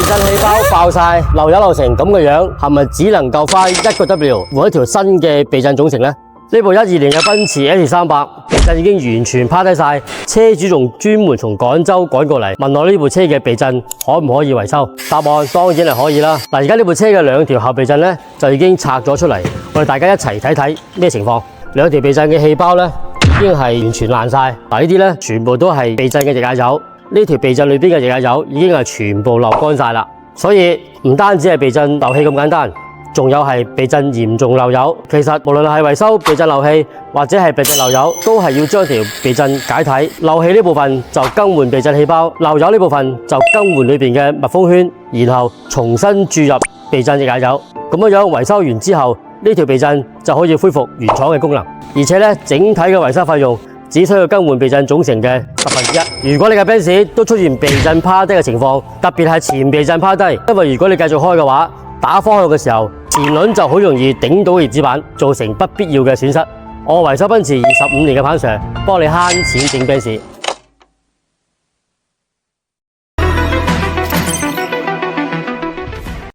震氣包爆晒，漏油漏成咁嘅樣，係咪只能夠花1個 W 換一條新嘅避震總成呢？呢部12年嘅奔馳 S300避震已經完全趴低晒，車主仲專門從廣州趕過嚟問我呢部車嘅避震可唔可以維修？答案當然係可以啦。嗱，而家呢部車嘅兩條後避震呢，就已經拆咗出嚟，我哋大家一齊睇睇咩情況。兩條避震嘅氣包呢，已經係完全爛晒。嗱，呢啲呢，全部都係避震嘅液壓油，呢條避震裏邊嘅液壓油已經係全部流乾晒啦。所以唔單止係避震漏氣咁簡單。仲有係避震嚴重漏油，其實無論係維修避震漏氣或者係避震漏油，都係要將條避震解體。漏氣呢部分就更換避震氣包，漏油呢部分就更換裏邊嘅密封圈，然後重新注入避震液壓油。咁樣維修完之後，呢條避震就可以恢復原廠嘅功能。而且呢，整體嘅維修費用只需要更換避震總成嘅1/10。如果你嘅 Benz 都出現避震趴低嘅情況，特別係前避震趴低，因為如果你繼續開嘅話，打方向嘅時候，前輪就好容易頂到葉子板，造成不必要嘅損失。我維修奔馳25年嘅彭 Sir，幫你慳錢整 Benz。